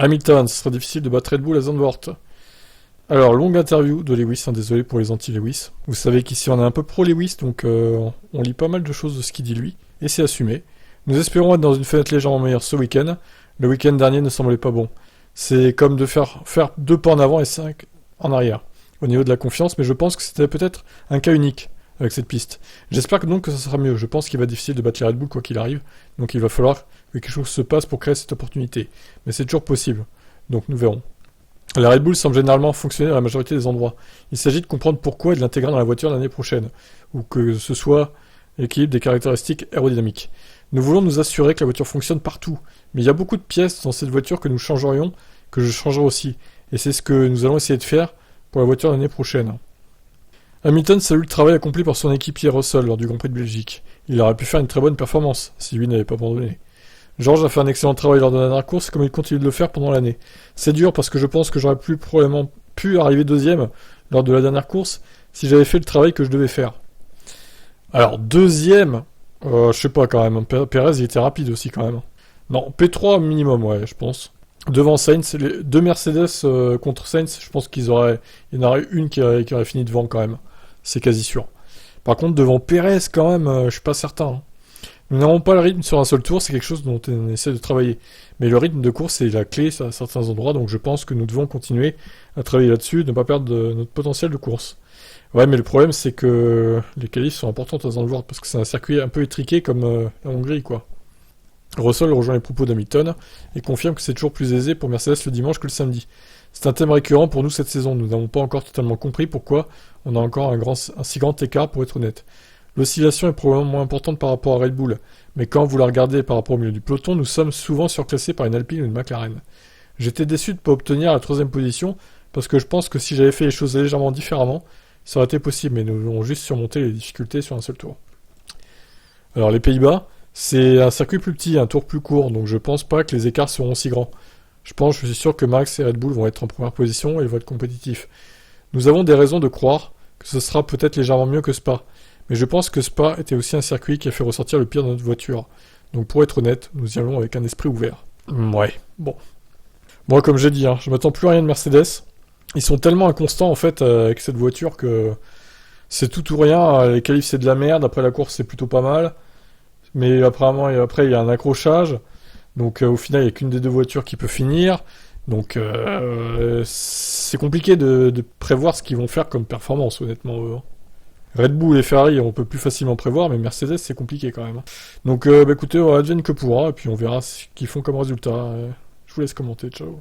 Hamilton, ce sera difficile de battre Red Bull à Zandvoort. Alors, longue interview de Lewis, désolé pour les anti-Lewis. Vous savez qu'ici on est un peu pro-Lewis, donc on lit pas mal de choses de ce qu'il dit lui, et c'est assumé. Nous espérons être dans une fenêtre légèrement meilleure ce week-end. Le week-end dernier ne semblait pas bon. C'est comme de faire 2 pas en avant et 5 en arrière, au niveau de la confiance, mais je pense que c'était peut-être un cas unique avec cette piste. J'espère donc que ça sera mieux. Je pense qu'il va être difficile de battre les Red Bull quoi qu'il arrive, donc il va falloir que quelque chose se passe pour créer cette opportunité. Mais c'est toujours possible, donc nous verrons. La Red Bull semble généralement fonctionner dans la majorité des endroits. Il s'agit de comprendre pourquoi et de l'intégrer dans la voiture l'année prochaine, ou que ce soit l'équilibre des caractéristiques aérodynamiques. Nous voulons nous assurer que la voiture fonctionne partout, mais il y a beaucoup de pièces dans cette voiture que nous changerions, que je changerai aussi, et c'est ce que nous allons essayer de faire pour la voiture l'année prochaine. Hamilton salue le travail accompli par son équipier Russell lors du Grand Prix de Belgique. Il aurait pu faire une très bonne performance, si lui n'avait pas abandonné. George a fait un excellent travail lors de la dernière course, comme il continue de le faire pendant l'année. C'est dur parce que je pense que j'aurais plus probablement pu arriver deuxième lors de la dernière course si j'avais fait le travail que je devais faire. Alors, deuxième, je sais pas quand même. Perez, il était rapide aussi quand même. Non, P3 minimum, ouais, je pense. Devant Sainz, les deux Mercedes contre Sainz, je pense il y en aurait une qui aurait fini devant quand même. C'est quasi sûr. Par contre, devant Perez, quand même, je suis pas certain. Hein. Nous n'avons pas le rythme sur un seul tour, c'est quelque chose dont on essaie de travailler. Mais le rythme de course, c'est la clé à certains endroits, donc je pense que nous devons continuer à travailler là-dessus, ne pas perdre notre potentiel de course. Ouais, mais le problème, c'est que les qualifs sont importantes à Zandvoort, parce que c'est un circuit un peu étriqué comme la Hongrie, quoi. Russell rejoint les propos d'Hamilton et confirme que c'est toujours plus aisé pour Mercedes le dimanche que le samedi. C'est un thème récurrent pour nous cette saison, nous n'avons pas encore totalement compris pourquoi on a encore un si grand écart pour être honnête. L'oscillation est probablement moins importante par rapport à Red Bull, mais quand vous la regardez par rapport au milieu du peloton, nous sommes souvent surclassés par une Alpine ou une McLaren. J'étais déçu de ne pas obtenir la 3ème position, parce que je pense que si j'avais fait les choses légèrement différemment, ça aurait été possible, mais nous avons juste surmonté les difficultés sur un seul tour. Alors les Pays-Bas, c'est un circuit plus petit, un tour plus court, donc je pense pas que les écarts seront aussi grands. Je suis sûr que Max et Red Bull vont être en première position et vont être compétitifs. Nous avons des raisons de croire que ce sera peut-être légèrement mieux que Spa, mais je pense que Spa était aussi un circuit qui a fait ressortir le pire de notre voiture. Donc pour être honnête, nous y allons avec un esprit ouvert. Ouais, bon. Moi, comme j'ai dit, je m'attends plus à rien de Mercedes. Ils sont tellement inconstants en fait avec cette voiture que c'est tout ou rien. Les qualifs c'est de la merde, après la course c'est plutôt pas mal. Mais apparemment, après il y a un accrochage. Donc au final, il n'y a qu'une des deux voitures qui peut finir. Donc c'est compliqué de prévoir ce qu'ils vont faire comme performance, honnêtement. Red Bull et Ferrari, on peut plus facilement prévoir, mais Mercedes, c'est compliqué quand même. Donc écoutez, on advienne que pourra, et puis on verra ce qu'ils font comme résultat. Je vous laisse commenter, ciao.